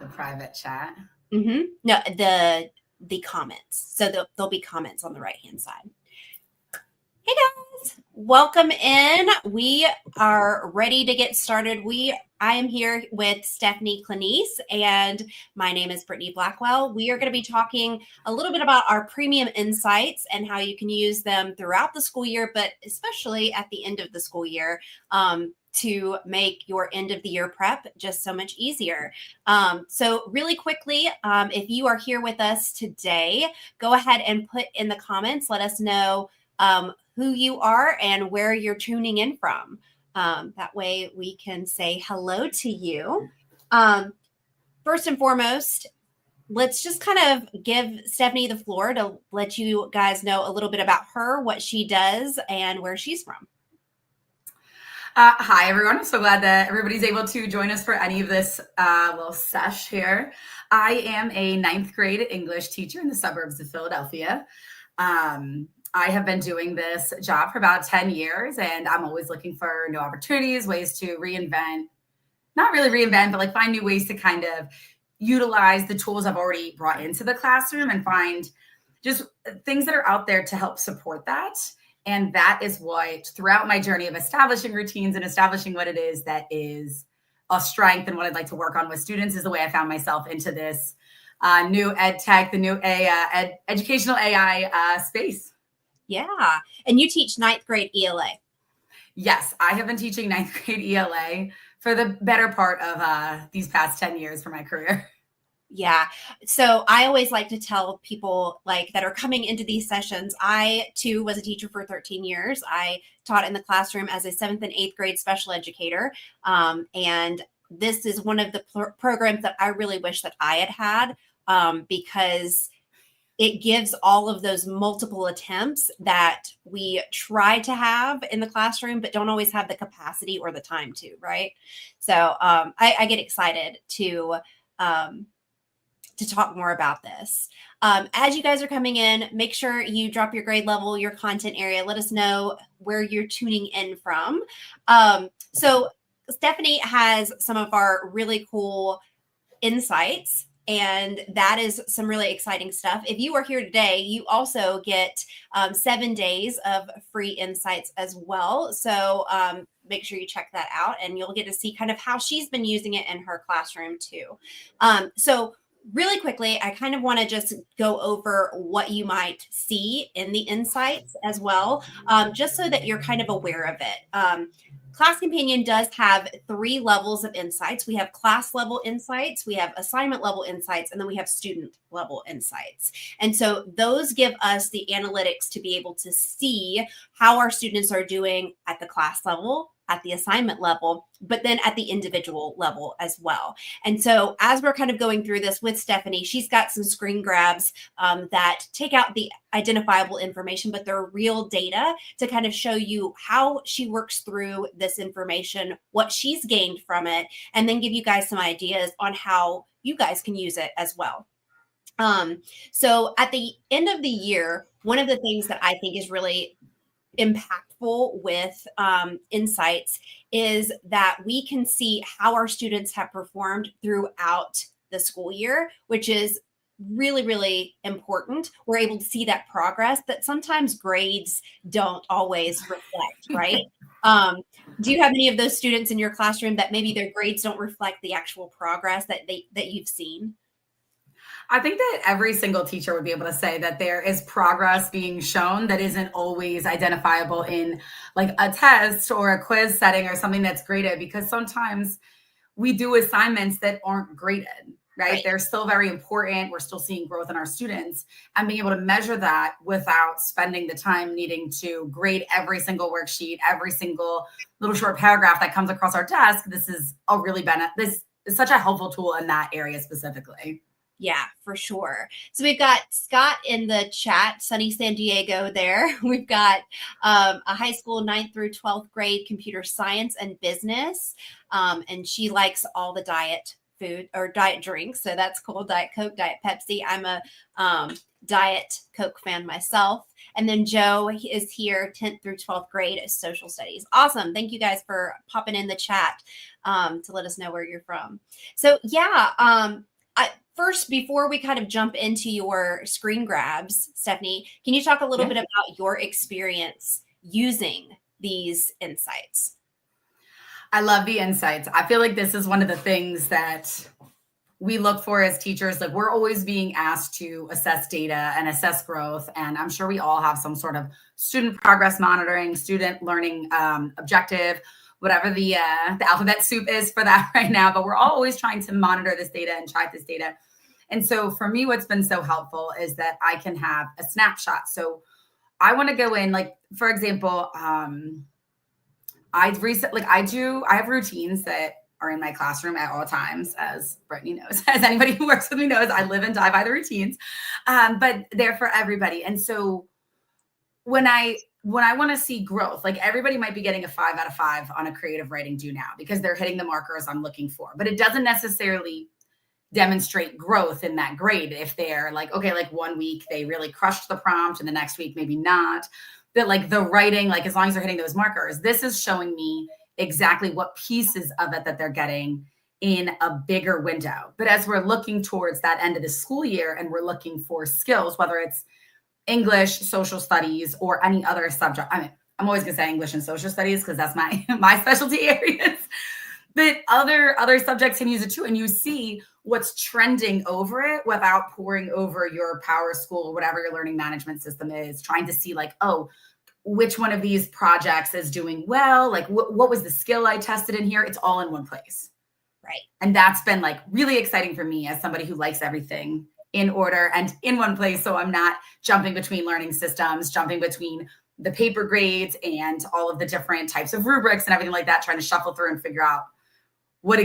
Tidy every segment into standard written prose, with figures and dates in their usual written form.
the private chat. No, the comments. So there'll be comments on the right-hand side. Hey guys, welcome in. We are ready to get started. I am here with Stephanie Clinise, and my name is Brittany Blackwell. We are going to be talking a little bit about our premium insights and how you can use them throughout the school year, but especially at the end of the school year to make your end of the year prep just so much easier. So really quickly, if you are here with us today, go ahead and put in the comments, let us know who you are and where you're tuning in from. That way we can say hello to you. First and foremost, let's just kind of give Stephanie the floor to let you guys know a little bit about her, what she does, and where she's from. Hi, everyone. I'm so glad that everybody's able to join us for any of this little sesh here. I am a 9th grade English teacher in the suburbs of Philadelphia. I have been doing this job for about 10 years, and I'm always looking for new opportunities, ways to not really reinvent, but like find new ways to kind of utilize the tools I've already brought into the classroom and find just things that are out there to help support that. And that is what, throughout my journey of establishing routines and establishing what it is that is a strength and what I'd like to work on with students, is the way I found myself into this new ed tech, the new educational AI space. Yeah. And you teach 9th grade ELA. Yes, I have been teaching 9th grade ELA for the better part of these past 10 years for my career. Yeah. So I always like to tell people like that are coming into these sessions. I too was a teacher for 13 years. I taught in the classroom as a 7th and 8th grade special educator. And this is one of the programs that I really wish that I had because it gives all of those multiple attempts that we try to have in the classroom, but don't always have the capacity or the time to, right? So I get excited to talk more about this. As you guys are coming in, make sure you drop your grade level, your content area. Let us know where you're tuning in from. So Stephanie has some of our really cool insights, and that is some really exciting stuff. If you are here today, you also get 7 days of free insights as well. So make sure you check that out, and you'll get to see kind of how she's been using it in her classroom too. So really quickly, I kind of want to just go over what you might see in the insights as well, just so that you're kind of aware of it. Class Companion does have 3 levels of insights. We have class level insights, we have assignment level insights, and then we have student level insights. And so those give us the analytics to be able to see how our students are doing at the class level, at the assignment level, but then at the individual level as well. And so as we're kind of going through this with Stephanie, she's got some screen grabs that take out the identifiable information, but they're real data to kind of show you how she works through this information, what she's gained from it, and then give you guys some ideas on how you guys can use it as well. So at the end of the year, one of the things that I think is really impactful with insights is that we can see how our students have performed throughout the school year, which is really, really important. We're able to see that progress that sometimes grades don't always reflect, right? Do you have any of those students in your classroom that maybe their grades don't reflect the actual progress that you've seen? I think that every single teacher would be able to say that there is progress being shown that isn't always identifiable in like a test or a quiz setting or something that's graded, because sometimes we do assignments that aren't graded, right? They're still very important. We're still seeing growth in our students, and being able to measure that without spending the time needing to grade every single worksheet, every single little short paragraph that comes across our desk. This is this is such a helpful tool in that area specifically. Yeah, for sure. So we've got Scott in the chat, sunny San Diego there. We've got a high school 9th through 12th grade computer science and business. And she likes all the diet food or diet drinks. So that's cool. Diet Coke, Diet Pepsi. I'm a Diet Coke fan myself. And then Joe is here, 10th through 12th grade social studies. Awesome. Thank you guys for popping in the chat to let us know where you're from. So yeah, first, before we kind of jump into your screen grabs, Stephanie, can you talk a little bit about your experience using these insights? I love the insights. I feel like this is one of the things that we look for as teachers. Like, we're always being asked to assess data and assess growth. And I'm sure we all have some sort of student progress monitoring, student learning objective, whatever the alphabet soup is for that right now. But we're all always trying to monitor this data and track this data. And so for me, what's been so helpful is that I can have a snapshot. So I want to go in, like, for example, I have routines that are in my classroom at all times, as Brittany knows, as anybody who works with me knows, I live and die by the routines, but they're for everybody. And so when I want to see growth, like, everybody might be getting a 5 out of 5 on a creative writing do now because they're hitting the markers I'm looking for, but it doesn't necessarily demonstrate growth in that grade. If they're like, okay, like 1 week they really crushed the prompt and the next week maybe not, but like the writing, like, as long as they're hitting those markers, this is showing me exactly what pieces of it that they're getting in a bigger window. But as we're looking towards that end of the school year and we're looking for skills, whether it's English, social studies, or any other subject. I mean, I'm always gonna say English and social studies because that's my specialty areas. But other subjects can use it too. And you see what's trending over it without pouring over your Power School, whatever your learning management system is, trying to see like, oh, which one of these projects is doing well? Like, what was the skill I tested in here? It's all in one place. Right. And that's been like really exciting for me as somebody who likes everything in order and in one place. So I'm not jumping between learning systems, jumping between the paper grades and all of the different types of rubrics and everything like that, trying to shuffle through and figure out what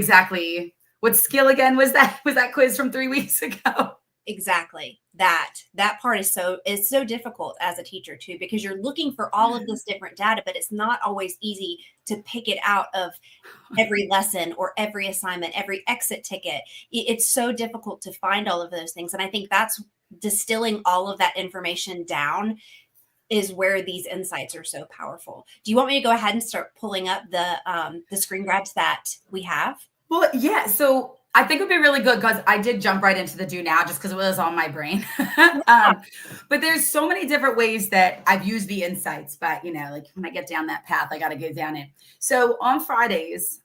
skill again was that quiz from 3 weeks ago. Exactly. That part is so difficult as a teacher too, because you're looking for all of this different data, but it's not always easy to pick it out of every lesson or every assignment, every exit ticket. It's so difficult to find all of those things. And I think that's distilling all of that information down is where these insights are so powerful. Do you want me to go ahead and start pulling up the screen grabs that we have? Well, yeah. So I think it would be really good because I did jump right into the do now just because it was on my brain. But there's so many different ways that I've used the insights. But, like, when I get down that path, I got to go down it. So on Fridays,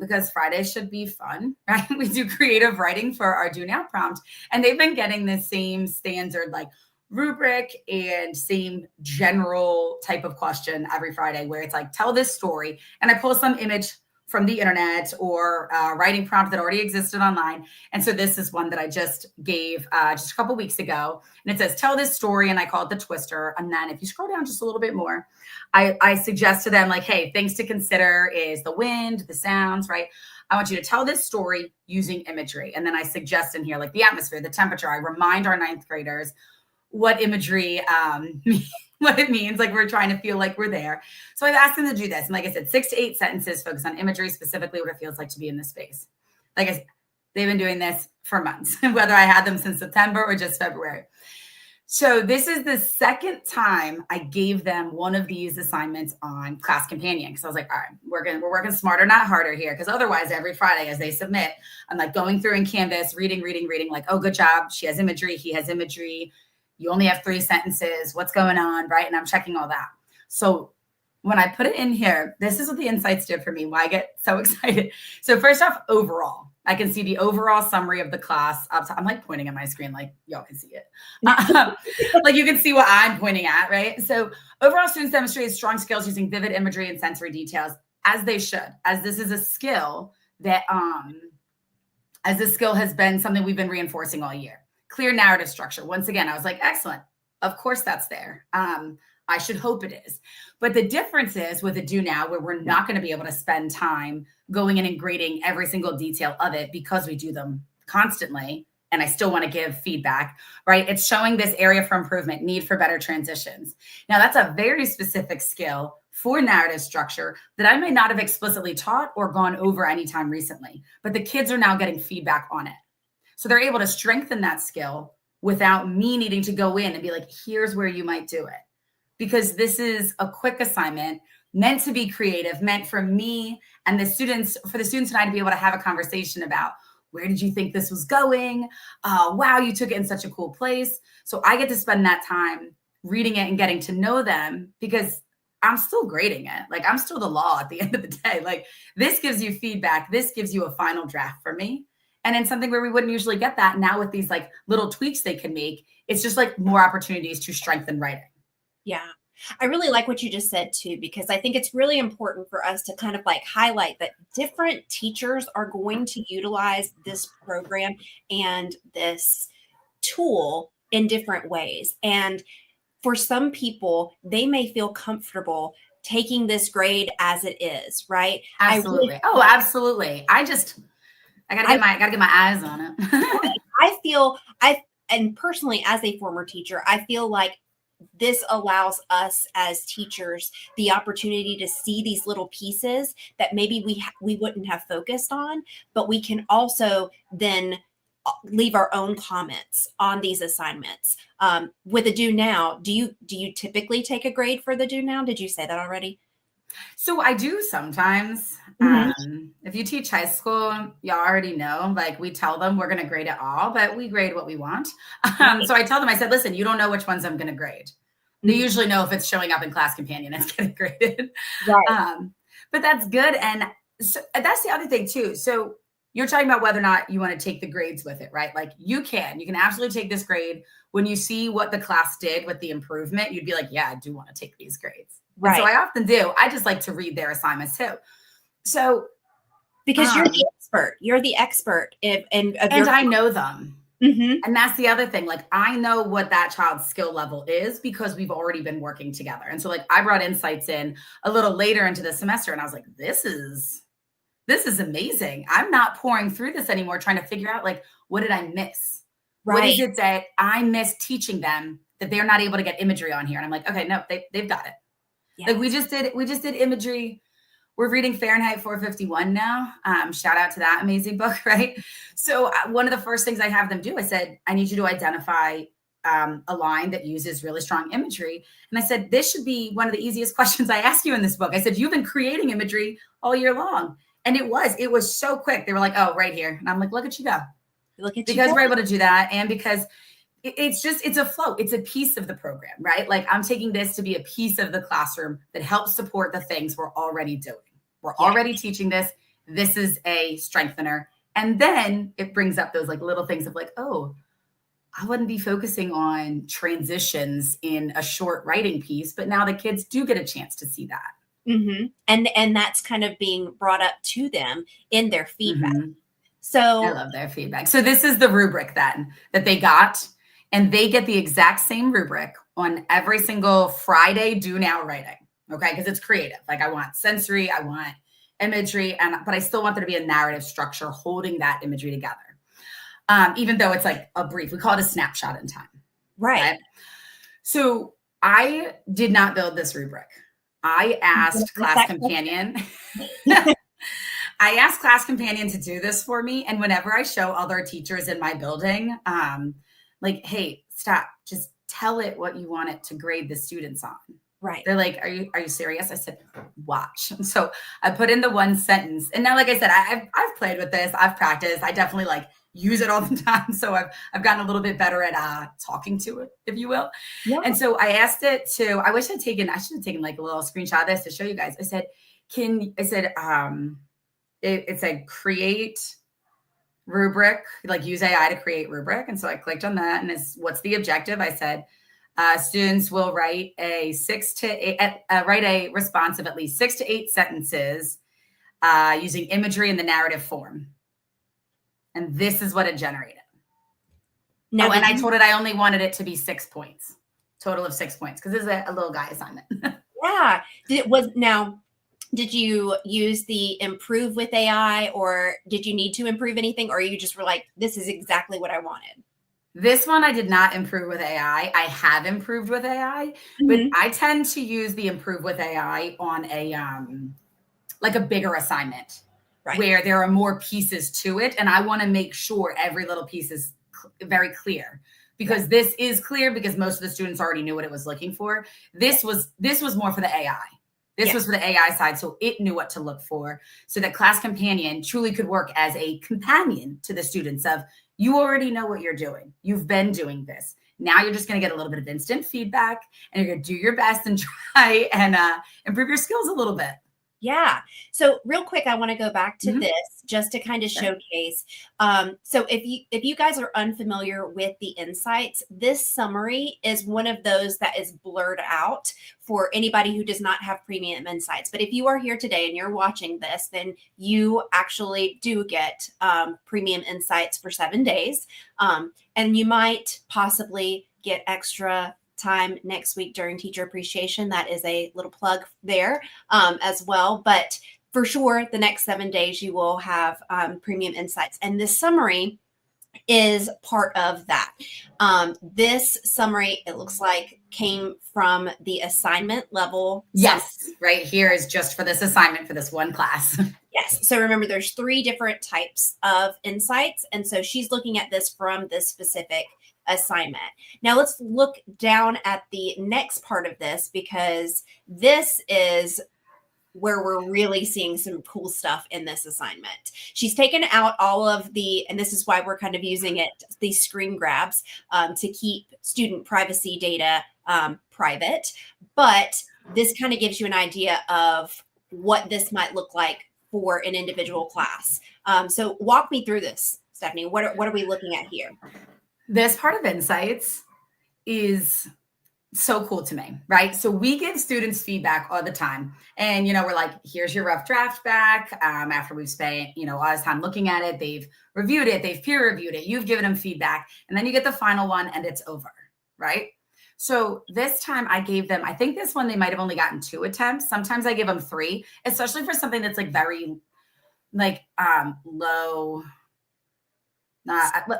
because Fridays should be fun, right? We do creative writing for our do now prompt. And they've been getting the same standard, like, rubric and same general type of question every Friday where it's like, tell this story. And I pull some image from the internet or writing prompt that already existed online. And so this is one that I just gave just a couple weeks ago. And it says, tell this story. And I call it the twister. And then if you scroll down just a little bit more, I suggest to them, like, hey, things to consider is the wind, the sounds, right? I want you to tell this story using imagery. And then I suggest in here, like, the atmosphere, the temperature. I remind our 9th graders what imagery, what it means. Like, we're trying to feel like we're there. So I've asked them to do this. And like I said, 6 to 8 sentences focus on imagery, specifically what it feels like to be in this space. Like I said, they've been doing this for months, whether I had them since September or just February. So this is the second time I gave them one of these assignments on Class Companion. Because I was like, all right, we're working smarter, not harder here. Because otherwise, every Friday as they submit, I'm like going through in Canvas, reading, like, oh, good job. She has imagery. He has imagery. You only have 3 sentences. What's going on, right? And I'm checking all that. So when I put it in here, this is what the insights did for me, why I get so excited. So first off, overall, I can see the overall summary of the class up top. I'm like pointing at my screen like y'all can see it. Like, you can see what I'm pointing at, right? So overall, students demonstrated strong skills using vivid imagery and sensory details, as they should, as this is a skill that, as this skill has been something we've been reinforcing all year. Clear narrative structure. Once again, I was like, excellent. Of course that's there. I should hope it is. But the difference is with a do now, where we're not going to be able to spend time going in and grading every single detail of it because we do them constantly. And I still want to give feedback, right? It's showing this area for improvement, need for better transitions. Now, that's a very specific skill for narrative structure that I may not have explicitly taught or gone over anytime recently, but the kids are now getting feedback on it. So they're able to strengthen that skill without me needing to go in and be like, here's where you might do it. Because this is a quick assignment meant to be creative, meant for me and for the students and I to be able to have a conversation about where did you think this was going? Wow, you took it in such a cool place. So I get to spend that time reading it and getting to know them because I'm still grading it. Like I'm still the law at the end of the day. Like this gives you feedback. This gives you a final draft for me. And in something where we wouldn't usually get that now with these like little tweaks they can make, it's just like more opportunities to strengthen writing. Yeah. I really like what you just said too, because I think it's really important for us to kind of like highlight that different teachers are going to utilize this program and this tool in different ways. And for some people, they may feel comfortable taking this grade as it is, right? Absolutely. Absolutely. I gotta get my eyes on it. And personally, as a former teacher, I feel like this allows us as teachers the opportunity to see these little pieces that maybe we wouldn't have focused on, but we can also then leave our own comments on these assignments. With a do now, do you typically take a grade for the do now? Did you say that already? So I do sometimes. If you teach high school, you already know, like we tell them we're going to grade it all, but we grade what we want. So I tell them, I said, listen, you don't know which ones I'm going to grade. They usually know if it's showing up in Class Companion, it's getting graded. Right. But that's good. And so that's the other thing too. So you're talking about whether or not you want to take the grades with it, right? Like you can absolutely take this grade. When you see what the class did with the improvement, you'd be like, yeah, I do want to take these grades. Right. And so I often do. I just like to read their assignments too. So because you're the expert and I know them. Mm-hmm. And that's the other thing. Like I know what that child's skill level is because we've already been working together. And so like I brought insights in a little later into the semester and I was like, this is amazing. I'm not pouring through this anymore, trying to figure out like, what did I miss? Right. What is it that I miss teaching them that they're not able to get imagery on here? And I'm like, okay, no, they've got it. Yes. Like we just did imagery. We're reading Fahrenheit 451 now. Shout out to that amazing book, right? So one of the first things I have them do, I said, I need you to identify a line that uses really strong imagery. And I said, this should be one of the easiest questions I ask you in this book. I said, you've been creating imagery all year long. And it was so quick. They were like, oh, right here. And I'm like, look at you go. Because we're able to do that. And because it's a flow. It's a piece of the program, right? Like I'm taking this to be a piece of the classroom that helps support the things we're already doing. We're already teaching this. This is a strengthener. And then it brings up those like little things of like, oh, I wouldn't be focusing on transitions in a short writing piece, but now the kids do get a chance to see that. Mm-hmm. And that's kind of being brought up to them in their feedback. Mm-hmm. So I love their feedback. So this is the rubric then that they got, and they get the exact same rubric on every single Friday do now writing. Okay. Because it's creative. Like I want sensory, I want imagery, but I still want there to be a narrative structure holding that imagery together. Even though it's like a brief, we call it a snapshot in time. Right. So I did not build this rubric. I asked Class Companion. I asked Class Companion to do this for me. And whenever I show other teachers in my building, like, hey, stop, just tell it what you want it to grade the students on. Right. They're like, are you serious? I said, watch. And so I put in the one sentence. And now, like I said, I've played with this. I've practiced. I definitely like use it all the time. So I've gotten a little bit better at talking to it, if you will. Yeah. And so I asked it to, I should have taken like a little screenshot of this to show you guys. I said, it said create rubric, like use AI to create rubric. And so I clicked on that, and what's the objective? I said, students will write a response of at least 6 to 8 sentences using imagery in the narrative form. And this is what it generated. No, and I told it I only wanted it to be 6 points, total of 6 points, because this is a little guy assignment. Yeah. Did you use the improve with AI, or did you need to improve anything, or you just were like, this is exactly what I wanted? This one, I did not improve with AI. I have improved with AI, but I tend to use the improve with AI on like a bigger assignment, right, where there are more pieces to it. And I want to make sure every little piece is very clear, because this is clear because most of the students already knew what it was looking for. This was more for the AI. This was for the AI side, so it knew what to look for. So that class companion truly could work as a companion to the students of, you already know what you're doing. You've been doing this. Now you're just going to get a little bit of instant feedback, and you're going to do your best and try and improve your skills a little bit. Yeah. So real quick, I want to go back to this just to kind of showcase. So if you guys are unfamiliar with the insights, this summary is one of those that is blurred out for anybody who does not have premium insights. But if you are here today and you're watching this, then you actually do get premium insights for 7 days. And you might possibly get extra time next week during teacher appreciation. That is a little plug there as well. But for sure, the next 7 days, you will have premium insights. And this summary is part of that. This summary, it looks like, came from the assignment level. Yes, right here is just for this assignment for this one class. Yes. So remember, there's 3 different types of insights. And so she's looking at this from this specific assignment. Now let's look down at the next part of this, because this is where we're really seeing some cool stuff in this assignment. She's taken out all of the, and this is why we're kind of using it, these screen grabs to keep student privacy data private. But this kind of gives you an idea of what this might look like for an individual class. So walk me through this, Stephanie. What are we looking at here? This part of insights is so cool to me, right? So we give students feedback all the time, and we're like, here's your rough draft back. After we've spent all this time looking at it, they've reviewed it, they've peer reviewed it, you've given them feedback, and then you get the final one and it's over, right? So this time I gave them, I think this one they might have only gotten 2 attempts. Sometimes I give them 3, especially for something that's like very low.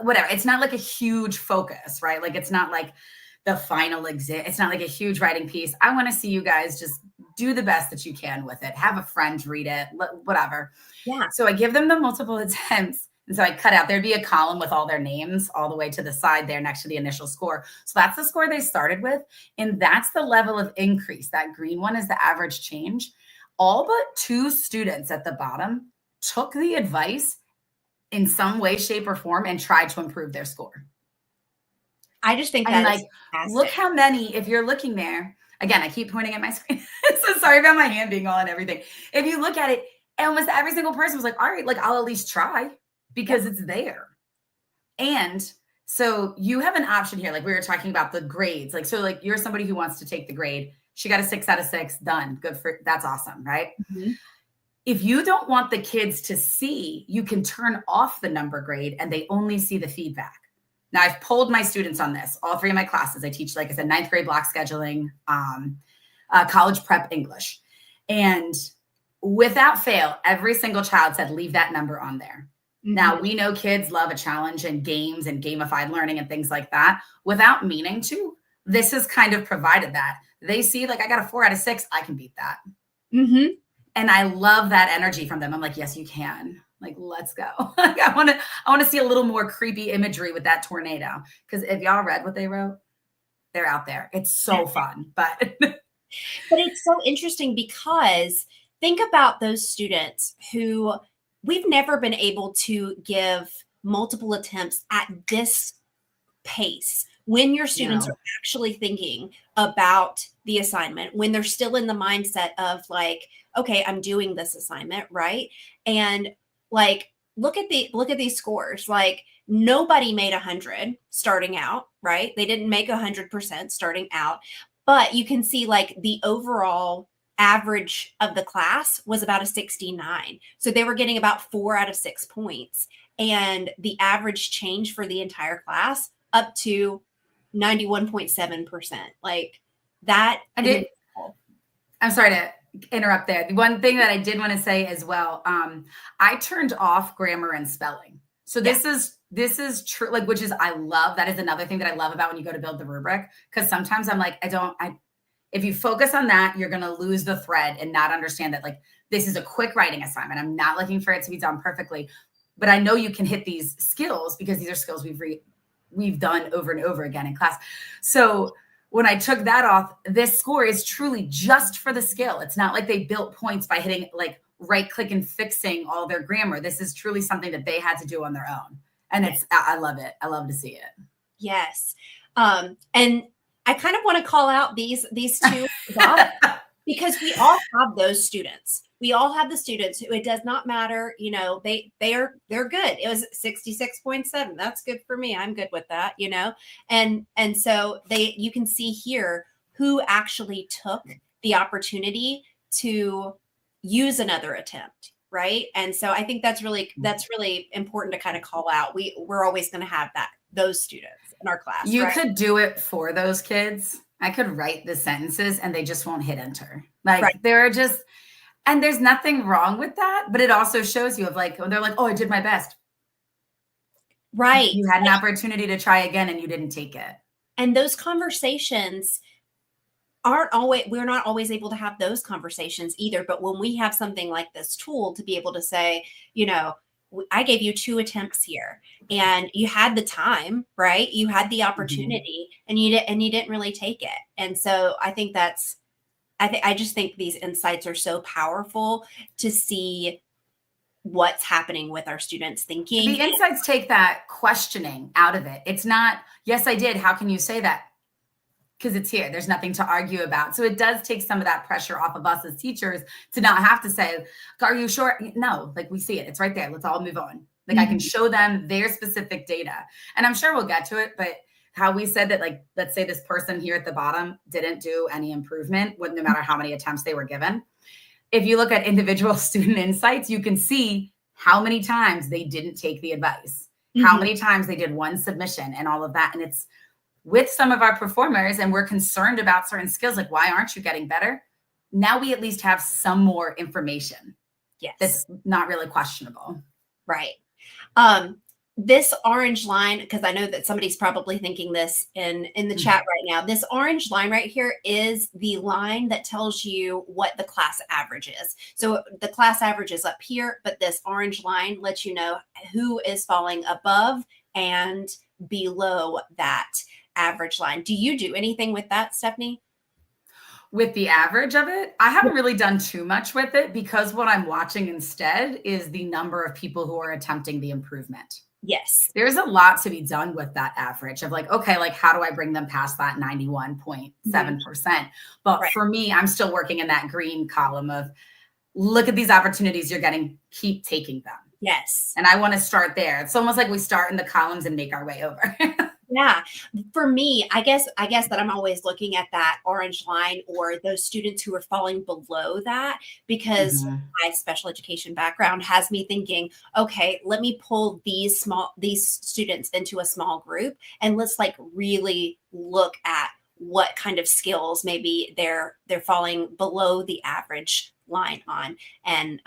Whatever. It's not like a huge focus, right? Like it's not like the final exam. It's not like a huge writing piece. I want to see you guys just do the best that you can with it. Have a friend read it, whatever. Yeah. So I give them the multiple attempts. And so I cut out, there'd be a column with all their names all the way to the side there next to the initial score. So that's the score they started with. And that's the level of increase. That green one is the average change. All but 2 students at the bottom took the advice in some way, shape, or form and tried to improve their score. I just think that look how many, if you're looking there, again, I keep pointing at my screen. So sorry about my hand being all and everything. If you look at it, almost every single person was like, all right, like I'll at least try because it's there. And so you have an option here. Like we were talking about the grades. Like, so like you're somebody who wants to take the grade. She got a 6 out of 6, done. Good that's awesome, right? Mm-hmm. If you don't want the kids to see, you can turn off the number grade and they only see the feedback. Now I've polled my students on this, all 3 of my classes. I teach, like I said, 9th grade block scheduling, college prep English. And without fail, every single child said, leave that number on there. Mm-hmm. Now we know kids love a challenge and games and gamified learning and things like that. Without meaning to, this has kind of provided that. They see like, I got a 4 out of 6, I can beat that. Mm-hmm. And I love that energy from them. I'm like, yes, you can. Like, let's go. Like, I want to see a little more creepy imagery with that tornado. Because if y'all read what they wrote, they're out there. It's so fun. But it's so interesting because think about those students who we've never been able to give multiple attempts at this pace. When your students are actually thinking about the assignment, when they're still in the mindset of like, okay, I'm doing this assignment, right? And like, look at these scores. Like nobody made 100 starting out, right? They didn't make 100% starting out, but you can see like the overall average of the class was about a 69. So they were getting about 4 out of 6 points, and the average change for the entire class up to 91.7%. Like that. I'm sorry to interrupt there. The one thing that I did want to say as well, I turned off grammar and spelling. So this is true, like, which is, I love, that is another thing that I love about when you go to build the rubric. Cause sometimes I'm like, if you focus on that, you're going to lose the thread and not understand that like, this is a quick writing assignment. I'm not looking for it to be done perfectly, but I know you can hit these skills because these are skills we've done over and over again in class. So when I took that off, this score is truly just for the skill. It's not like they built points by hitting like right click and fixing all their grammar. This is truly something that they had to do on their own. And I love it. I love to see it. Yes. And I kind of want to call out these two because we all have those students. We all have the students who it does not matter, you know, they're good. It was 66.7. That's good for me. I'm good with that, you know. And so you can see here who actually took the opportunity to use another attempt, right? And so I think that's really important to kind of call out. We're always going to have those students in our class. You right? could do it for those kids. I could write the sentences and they just won't hit enter. Like Right. they're just, and there's nothing wrong with that, but it also shows you of like, when they're like, oh, I did my best. Right. You had an opportunity to try again and you didn't take it. And those conversations we're not always able to have those conversations either. But when we have something like this tool to be able to say, you know, I gave you 2 attempts here and you had the time, right? You had the opportunity and you didn't really take it. And so I think I just think these insights are so powerful to see what's happening with our students thinking. The insights take that questioning out of it. It's not, yes, I did. How can you say that? Because it's here. There's nothing to argue about. So it does take some of that pressure off of us as teachers to not have to say, are you sure? No, like we see it. It's right there. Let's all move on. Like I can show them their specific data. And I'm sure we'll get to it, but how we said that, like, let's say this person here at the bottom didn't do any improvement with no matter how many attempts they were given. If you look at individual student insights, you can see how many times they didn't take the advice, how many times they did one submission and all of that. And it's with some of our performers and we're concerned about certain skills, like, why aren't you getting better? Now we at least have some more information. Yes. That's not really questionable. Right. This orange line, because I know that somebody's probably thinking this in the chat right now, this orange line right here is the line that tells you what the class average is. So the class average is up here, but this orange line lets you know who is falling above and below that average line. Do you do anything with that, Stephanie? With the average of it, I haven't really done too much with it because what I'm watching instead is the number of people who are attempting the improvement. Yes. There's a lot to be done with that average of like, okay, like how do I bring them past that 91.7%? But for me, I'm still working in that green column of look at these opportunities you're getting, keep taking them. Yes. And I want to start there. It's almost like we start in the columns and make our way over. Yeah. For me, I guess that I'm always looking at that orange line or those students who are falling below that because my special education background has me thinking, okay, let me pull these students into a small group and let's like really look at what kind of skills maybe they're falling below the average line on. And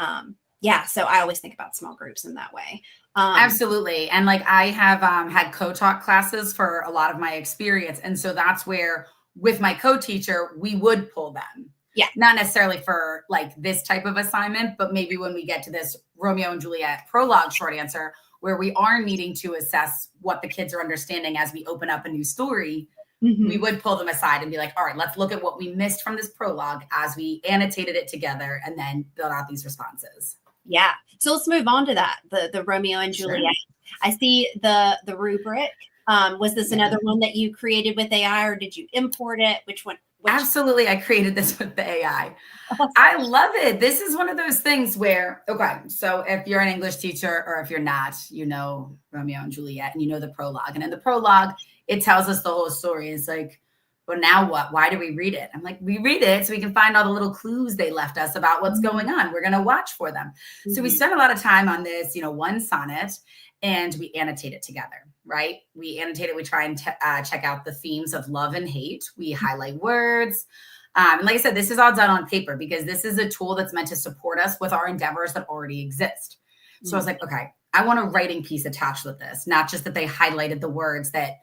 so I always think about small groups in that way. Absolutely. And like I have had co-taught classes for a lot of my experience. And so that's where with my co-teacher, we would pull them. Yeah. Not necessarily for like this type of assignment, but maybe when we get to this Romeo and Juliet prologue short answer, where we are needing to assess what the kids are understanding as we open up a new story, we would pull them aside and be like, all right, let's look at what we missed from this prologue as we annotated it together and then build out these responses. Yeah. So let's move on to that. The Romeo and Juliet. Sure. I see the rubric. Was this another one that you created with AI or did you import it? Which one? Absolutely. I created this with the AI. Awesome. I love it. This is one of those things where, okay, so if you're an English teacher or if you're not, you know Romeo and Juliet and you know the prologue. And in the prologue, it tells us the whole story. It's like, well, now what? Why do we read it? I'm like, we read it so we can find all the little clues they left us about what's going on. We're going to watch for them. So we spent a lot of time on this, one sonnet, and we annotate it together, right? We annotate it. We try and check out the themes of love and hate. We highlight words. And like I said, this is all done on paper because this is a tool that's meant to support us with our endeavors that already exist. So I was like, okay, I want a writing piece attached with this, not just that they highlighted the words that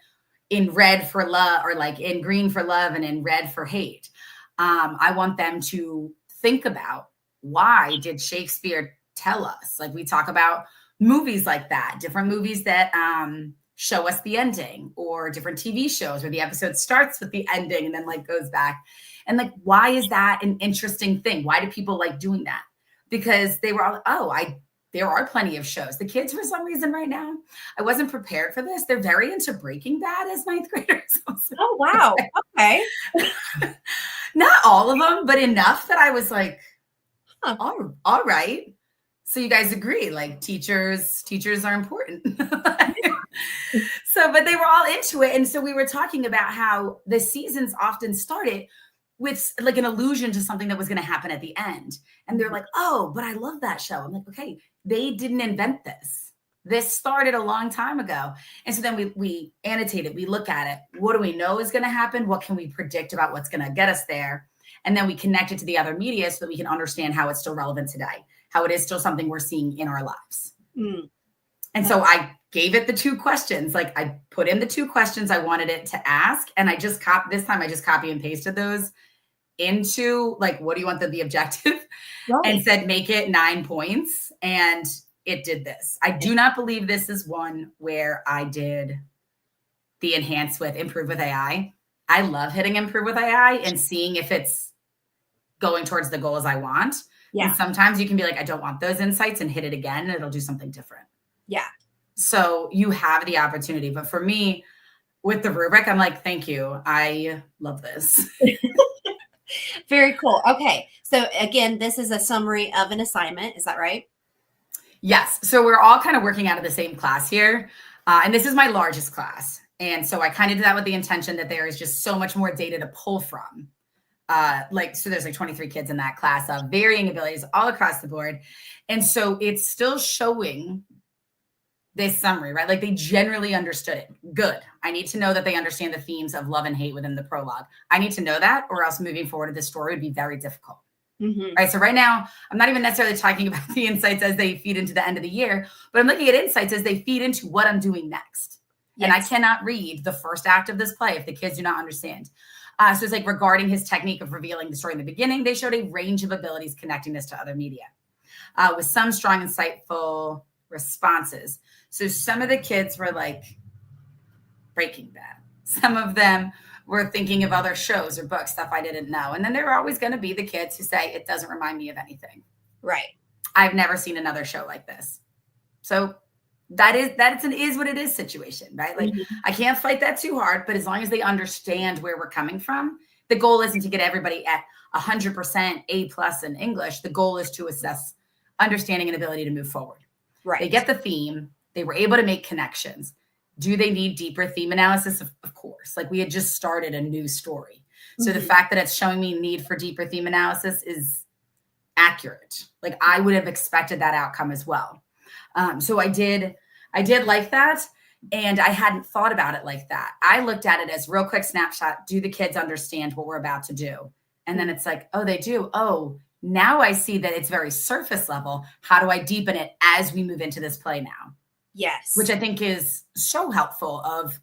in red for love or like in green for love and in red for hate. I want them to think about why did Shakespeare tell us? Like we talk about movies like that, different movies that show us the ending, or different TV shows where the episode starts with the ending and then like goes back. And like, why is that an interesting thing? Why do people like doing that? Because they were all, there are plenty of shows. The kids, for some reason right now, I wasn't prepared for this. They're very into Breaking Bad as ninth graders. Oh, wow. Okay. Not all of them, but enough that I was like, Huh. all right. So you guys agree, like teachers are important. So, but they were all into it. And so we were talking about how the seasons often started with like an allusion to something that was going to happen at the end. And they're like, oh, but I love that show. I'm like, okay, they didn't invent this. This started a long time ago. And so then we annotate it. We look at it. What do we know is going to happen? What can we predict about what's going to get us there? And then we connect it to the other media so that we can understand how it's still relevant today, how it is still something we're seeing in our lives. Mm. And so I gave it the 2 questions. Like I put in the 2 questions I wanted it to ask. And I just this time I just copy and pasted those into like, what do you want the objective? Right. And said, make it 9 points. And it did this. I do not believe this is one where I did the enhance with improve with AI. I love hitting improve with AI and seeing if it's going towards the goals I want. Yeah. And sometimes you can be like, I don't want those insights, and hit it again, and it'll do something different. Yeah. So you have the opportunity. But for me, with the rubric, I'm like, thank you. I love this. Very cool. Okay. So again, this is a summary of an assignment. Is that right? Yes. So we're all kind of working out of the same class here. And this is my largest class. And so I kind of did that with the intention that there is just so much more data to pull from. So there's like 23 kids in that class of varying abilities all across the board. And so it's still showing this summary, right? Like they generally understood it. Good. I need to know that they understand the themes of love and hate within the prologue. I need to know that, or else moving forward to this story would be very difficult. Mm-hmm. Right. So right now, I'm not even necessarily talking about the insights as they feed into the end of the year, but I'm looking at insights as they feed into what I'm doing next. Yes. And I cannot read the first act of this play if the kids do not understand. So it's like regarding his technique of revealing the story in the beginning, they showed a range of abilities connecting this to other media with some strong, insightful responses. So some of the kids were like Breaking Bad. Some of them were thinking of other shows or books, stuff I didn't know. And then there were always going to be the kids who say, it doesn't remind me of anything. Right. I've never seen another show like this. So that's an is what it is situation, right? Like I can't fight that too hard, but as long as they understand where we're coming from, the goal isn't to get everybody at 100% A+ in English. The goal is to assess understanding and ability to move forward. Right. They get the theme. They were able to make connections. Do they need deeper theme analysis? Of course. Like we had just started a new story. So the fact that it's showing me need for deeper theme analysis is accurate. Like I would have expected that outcome as well. So I did like that. And I hadn't thought about it like that. I looked at it as real quick snapshot. Do the kids understand what we're about to do? And then it's like, oh, they do. Oh, now I see that it's very surface level. How do I deepen it as we move into this play now? Yes. Which I think is so helpful of,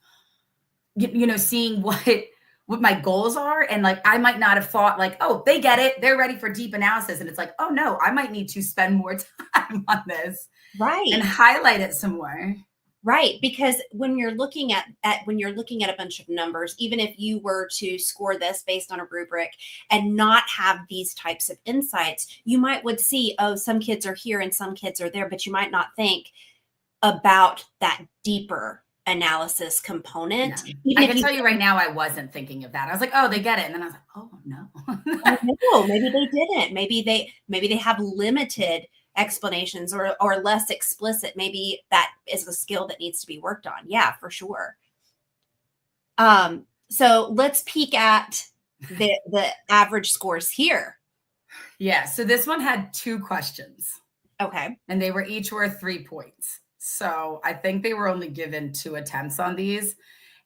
seeing what my goals are. And like, I might not have thought like, oh, they get it. They're ready for deep analysis. And it's like, oh no, I might need to spend more time on this. Right. And highlight it some more. Right. Because when you're looking at a bunch of numbers, even if you were to score this based on a rubric and not have these types of insights, you would see, oh, some kids are here and some kids are there, but you might not think about that deeper analysis component. No. I can tell you right now, I wasn't thinking of that. I was like, oh, they get it. And then I was like, oh no. No, maybe they didn't. Maybe they have limited explanations or less explicit. Maybe that is a skill that needs to be worked on. Yeah, for sure. So let's peek at the average scores here. Yeah. So this one had 2 questions. Okay. And they were each worth 3 points. So I think they were only given 2 attempts on these.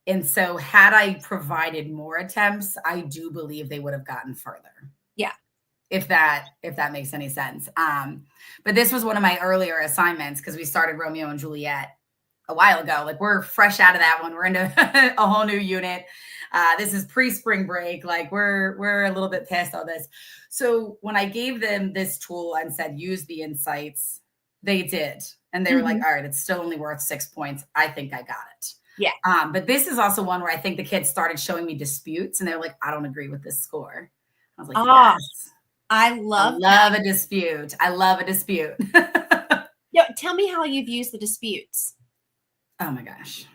And so had I provided more attempts, I do believe they would have gotten further. Yeah. If that makes any sense. But this was one of my earlier assignments because we started Romeo and Juliet a while ago. Like we're fresh out of that one. We're into a whole new unit. This is pre-spring break. Like we're a little bit past all this. So when I gave them this tool and said, use the insights, they did. And they were like, all right, it's still only worth 6 points. I think I got it. Yeah. But this is also one where I think the kids started showing me disputes and they're like, I don't agree with this score. I was like, yes. I love a dispute. I love a dispute. Tell me how you've used the disputes. Oh my gosh.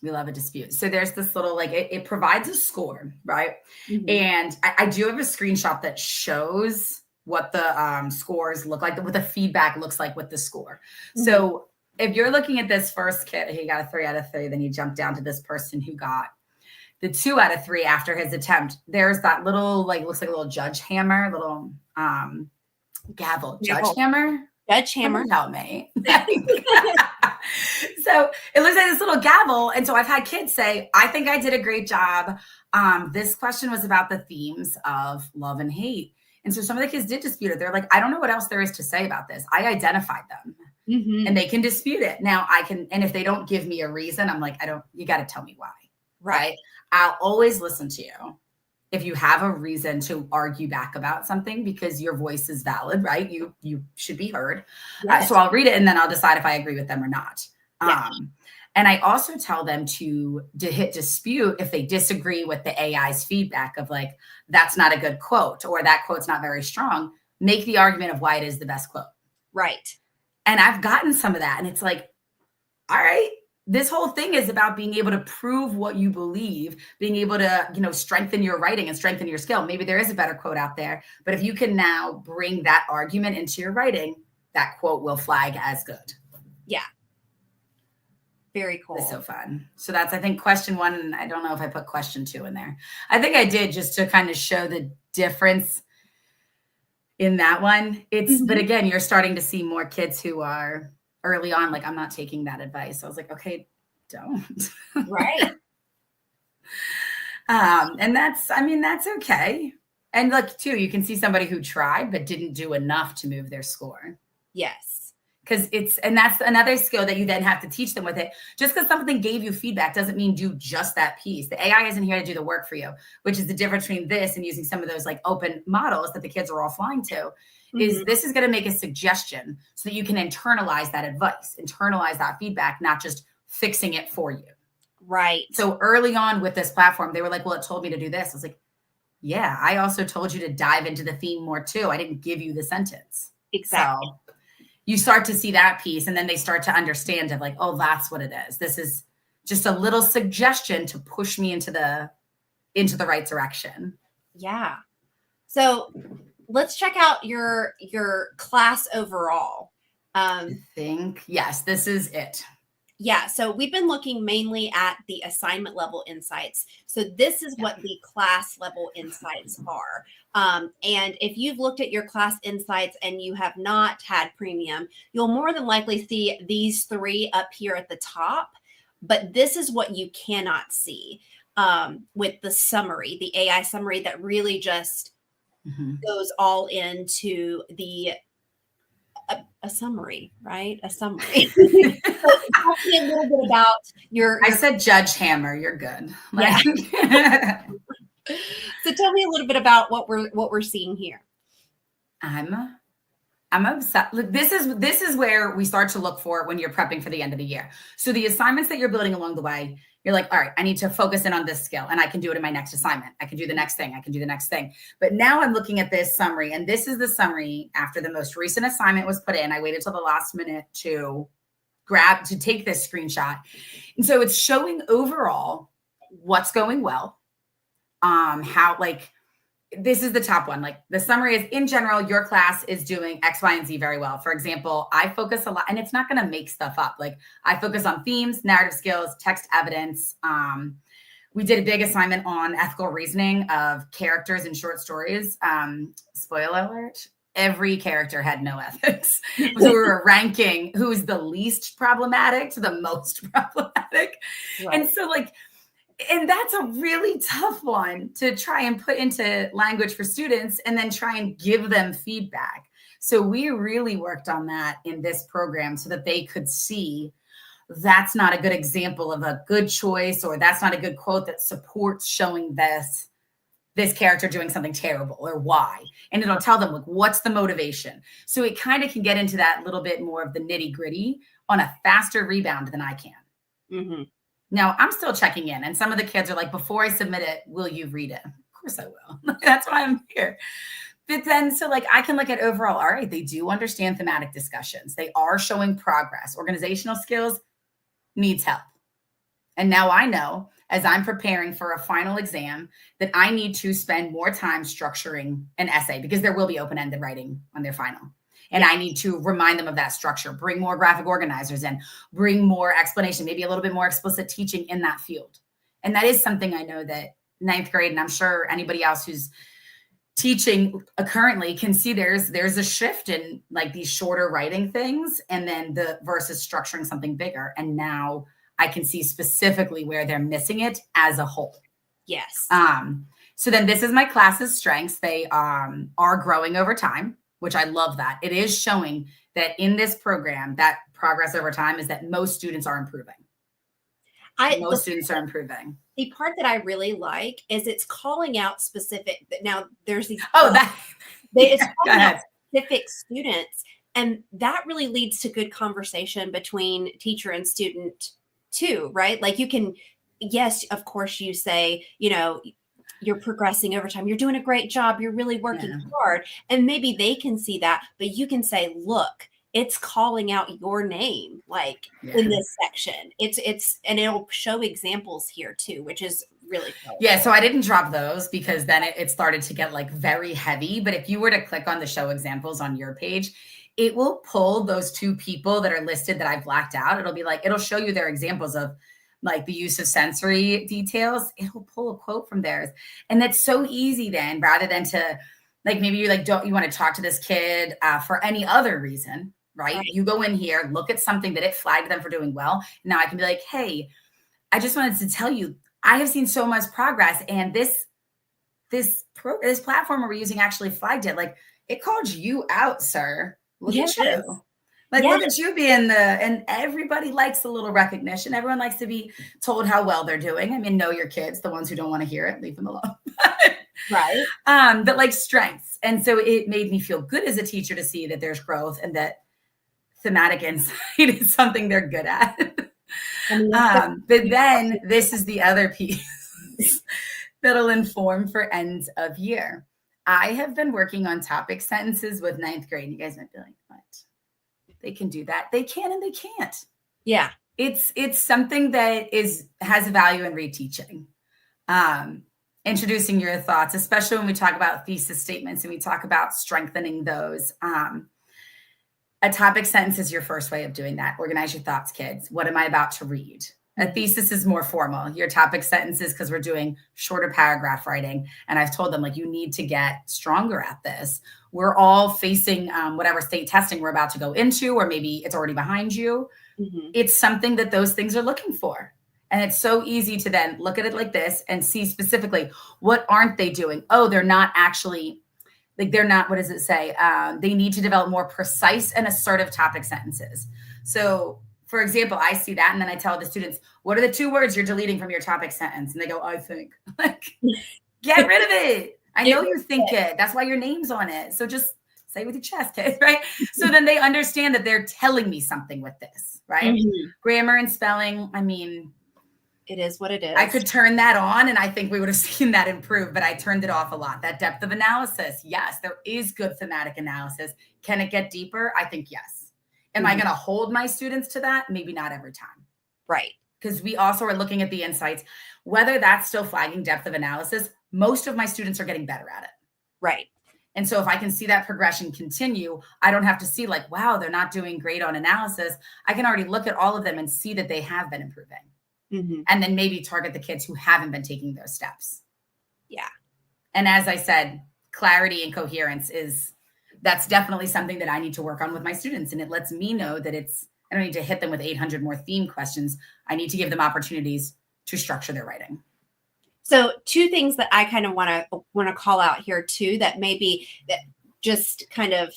We love a dispute. So there's this little, like, it provides a score, right? Mm-hmm. And I do have a screenshot that shows what the scores look like, what the feedback looks like with the score. Mm-hmm. So if you're looking at this first kid, he got a 3 out of 3, then you jump down to this person who got the 2 out of 3 after his attempt. There's that little, like, looks like a little judge hammer, little gavel. Judge hammer? Judge hammer. Help me. So it looks like this little gavel. And so I've had kids say, I think I did a great job. This question was about the themes of love and hate. And so some of the kids did dispute it. They're like, I don't know what else there is to say about this. I identified them. Mm-hmm. And they can dispute it. Now I can, and if they don't give me a reason, I'm like, you got to tell me why. Right. I'll always listen to you if you have a reason to argue back about something, because your voice is valid, right? You should be heard. Yes. So I'll read it and then I'll decide if I agree with them or not. Yeah. And I also tell them to hit dispute if they disagree with the AI's feedback of like, that's not a good quote, or that quote's not very strong. Make the argument of why it is the best quote. Right. And I've gotten some of that. And it's like, all right, this whole thing is about being able to prove what you believe, being able to, strengthen your writing and strengthen your skill. Maybe there is a better quote out there, but if you can now bring that argument into your writing, that quote will flag as good. Yeah. Very cool. It's so fun. So that's, I think, question 1. And I don't know if I put question 2 in there. I think I did, just to kind of show the difference in that one. But again, you're starting to see more kids who are early on, like, I'm not taking that advice. I was like, okay, don't. Right. And that's okay. And look, too, you can see somebody who tried, but didn't do enough to move their score. Yes. Because and that's another skill that you then have to teach them with it. Just because something gave you feedback doesn't mean do just that piece. The AI isn't here to do the work for you, which is the difference between this and using some of those like open models that the kids are all flying to. Is this is going to make a suggestion so that you can internalize that advice, internalize that feedback, not just fixing it for you. Right. So early on with this platform, they were like, well, it told me to do this. I was like, yeah, I also told you to dive into the theme more too. I didn't give you the sentence. Exactly. So you start to see that piece, and then they start to understand it, like, oh, that's what it is. This is just a little suggestion to push me into the right direction. Yeah. So let's check out your class overall. I think, yes, this is it. Yeah. So we've been looking mainly at the assignment level insights. So this is what the class level insights are. And if you've looked at your class insights and you have not had premium, you'll more than likely see these 3 up here at the top. But this is what you cannot see with the summary, the AI summary that really just goes all into a summary, right? A summary. So talk to me a little bit about your I said judge hammer. You're good. Yeah. So tell me a little bit about what we're seeing here. I'm obsessed. Look, this is where we start to look for it when you're prepping for the end of the year. So the assignments that you're building along the way, you're like, all right, I need to focus in on this skill, and I can do it in my next assignment. I can do the next thing. I can do the next thing. But now I'm looking at this summary, and this is the summary after the most recent assignment was put in. I waited till the last minute to take this screenshot. And so it's showing overall what's going well. How, like, this is the top one. Like, the summary is, in general, your class is doing X, Y, and Z very well. For example, I focus a lot, and it's not going to make stuff up. Like, I focus on themes, narrative skills, text evidence. We did a big assignment on ethical reasoning of characters in short stories. Spoiler alert, every character had no ethics. So we were ranking who's the least problematic to the most problematic. Right. And so, like, and that's a really tough one to try and put into language for students and then try and give them feedback. So we really worked on that in this program so that they could see that's not a good example of a good choice, or that's not a good quote that supports showing this. this character doing something terrible or why. And it'll tell them, like, what's the motivation? So it kind of can get into that little bit more of the nitty gritty on a faster rebound than I can. Mm-hmm. Now I'm still checking in, and some of the kids are like, before I submit it, will you read it? Of course I will. That's why I'm here. But then, so like I can look at overall, all right, they do understand thematic discussions. They are showing progress. Organizational skills needs help. And now I know, as I'm preparing for a final exam, that I need to spend more time structuring an essay, because there will be open-ended writing on their final. And I need to remind them of that structure, bring more graphic organizers in, bring more explanation, maybe a little bit more explicit teaching in that field. And that is something I know that ninth grade, and I'm sure anybody else who's teaching currently can see there's a shift in like these shorter writing things, and then the versus structuring something bigger. And now I can see specifically where they're missing it as a whole. Yes. So then this is my class's strengths. They are growing over time, which I love that. It is showing that in this program, that progress over time is that most students are improving. Most students are improving. The part that I really like is it's calling out specific. Now there's these. It's calling out specific students, and that really leads to good conversation between teacher and student too, right? Like you can, yes, of course, you say, you know, you're progressing over time. You're doing a great job. You're really working hard, and maybe they can see that, but you can say, look, it's calling out your name, like in this section. It's, and it'll show examples here too, which is really cool. Yeah. So I didn't drop those because then it started to get like very heavy. But if you were to click on the show examples on your page, it will pull those two people that are listed that I've blacked out. It'll be like, it'll show you their examples of like the use of sensory details. It'll pull a quote from theirs. And that's so easy then, rather than to like, maybe you like, you want to talk to this kid for any other reason. Right? You go in here, look at something that it flagged them for doing well. Now I can be like, hey, I just wanted to tell you, I have seen so much progress, and this platform we're using actually flagged it. Like, it called you out, sir. Look at you. Like, look at you being and everybody likes a little recognition. Everyone likes to be told how well they're doing. I mean, know your kids. The ones who don't want to hear it, leave them alone. Right. But like strengths. And so it made me feel good as a teacher to see that there's growth and that thematic insight is something they're good at. But then this is the other piece that'll inform for end of year. I have been working on topic sentences with ninth grade. You guys might be like, what? They can do that. They can and they can't. Yeah. It's something that has value in reteaching. Introducing your thoughts, especially when we talk about thesis statements and we talk about strengthening those. A topic sentence is your first way of doing that. Organize your thoughts, kids. What am I about to read? A thesis is more formal. Your topic sentences, because we're doing shorter paragraph writing. And I've told them, like, you need to get stronger at this. We're all facing whatever state testing we're about to go into, or maybe it's already behind you. Mm-hmm. It's something that those things are looking for. And it's so easy to then look at it like this and see specifically, what aren't they doing? Oh, they're not actually... Like they're not, what does it say? They need to develop more precise and assertive topic sentences. So for example, I see that and then I tell the students, what are the 2 words you're deleting from your topic sentence? And they go, I think. Like, get rid of it. I know you think it. That's why your name's on it. So just say it with your chest, kids, right? So then they understand that they're telling me something with this, right? Mm-hmm. Grammar and spelling, I mean, it is what it is. I could turn that on and I think we would have seen that improve, but I turned it off a lot. That depth of analysis. Yes, there is good thematic analysis. Can it get deeper? I think yes. Am I going to hold my students to that? Maybe not every time. Right. Because we also are looking at the insights, whether that's still flagging depth of analysis. Most of my students are getting better at it. Right. And so if I can see that progression continue, I don't have to see like, wow, they're not doing great on analysis. I can already look at all of them and see that they have been improving. Mm-hmm. And then maybe target the kids who haven't been taking those steps. Yeah. And as I said, clarity and coherence that's definitely something that I need to work on with my students. And it lets me know that I don't need to hit them with 800 more theme questions. I need to give them opportunities to structure their writing. So 2 things that I kind of want to call out here too, that maybe that just kind of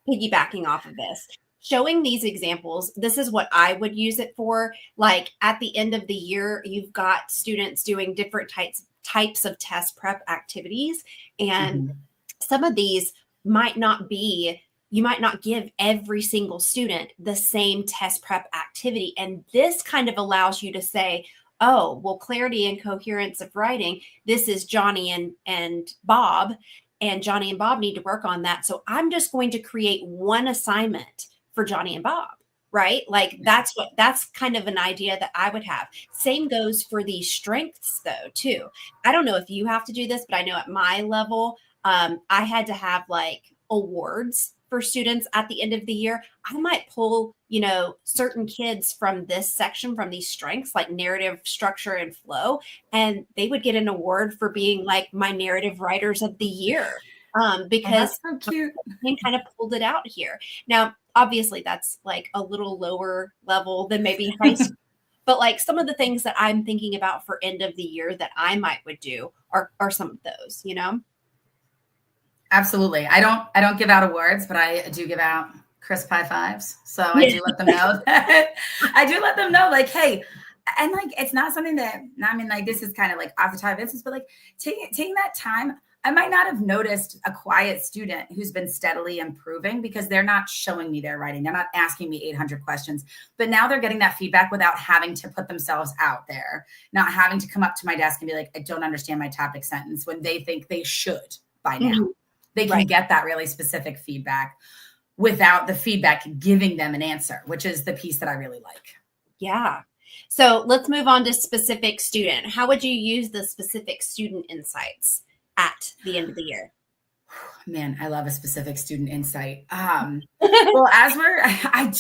piggybacking off of this. Showing these examples, this is what I would use it for. Like at the end of the year, you've got students doing different types types of test prep activities. And Mhm. some of these might not be, you might not give every single student the same test prep activity. And this kind of allows you to say, oh, well, clarity and coherence of writing, this is Johnny and Bob, and Johnny and Bob need to work on that. So I'm just going to create one assignment for Johnny and Bob, right? Like that's kind of an idea that I would have. Same goes for the strengths though, too. I don't know if you have to do this, but I know at my level, I had to have like awards for students at the end of the year. I might pull, certain kids from this section, from these strengths, like narrative structure and flow, and they would get an award for being like my narrative writers of the year. Oh, that's Because so cute. I kind of pulled it out here. Now, obviously, that's like a little lower level than maybe high school. But like some of the things that I'm thinking about for end of the year that I would do are some of those, Absolutely. I don't give out awards, but I do give out crisp high fives. So I Yeah. do let them know that I do let them know, like, hey, and like it's not something that, I mean, like this is kind of like off the top of instance, but like taking that time, I might not have noticed a quiet student who's been steadily improving because they're not showing me their writing. They're not asking me 800 questions, but now they're getting that feedback without having to put themselves out there, not having to come up to my desk and be like, I don't understand my topic sentence when they think they should by now. Mhm. They can Right. get that really specific feedback without the feedback giving them an answer, which is the piece that I really like. Yeah. So let's move on to specific student. How would you use the specific student insights at the end of the year? Man, I love a specific student insight. Well, I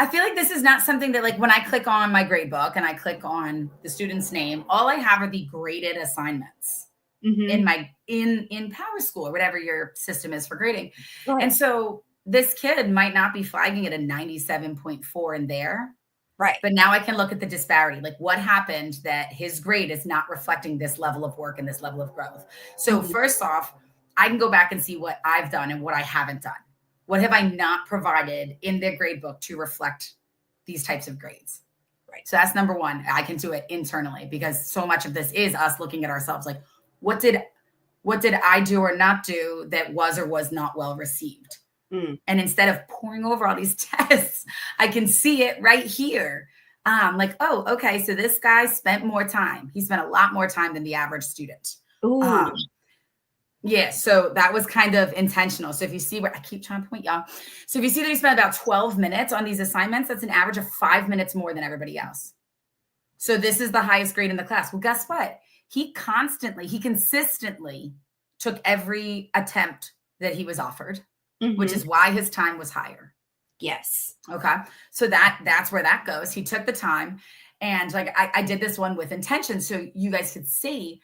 feel like this is not something that like when I click on my grade book and I click on the student's name, all I have are the graded assignments in Mhm. in Power School or whatever your system is for grading. Right. And so this kid might not be flagging at a 97.4 in there, Right. but now I can look at the disparity. Like what happened that his grade is not reflecting this level of work and this level of growth. So Mhm. first off, I can go back and see what I've done and what I haven't done. What have I not provided in their grade book to reflect these types of grades? Right. So that's number one. I can do it internally because so much of this is us looking at ourselves like, what did I do or not do that was or was not well received? Mm. And instead of pouring over all these tests, I can see it right here. Like, oh, okay, so this guy spent more time. He spent a lot more time than the average student. Ooh. Yeah, so that was kind of intentional. So if you see where I keep trying to point y'all. So if you see that he spent about 12 minutes on these assignments, that's an average of 5 minutes more than everybody else. So this is the highest grade in the class. Well, guess what? He consistently took every attempt that he was offered, which Mhm. is why his time was higher. Yes. Okay. So that's where that goes. He took the time and like I did this one with intention. So you guys could see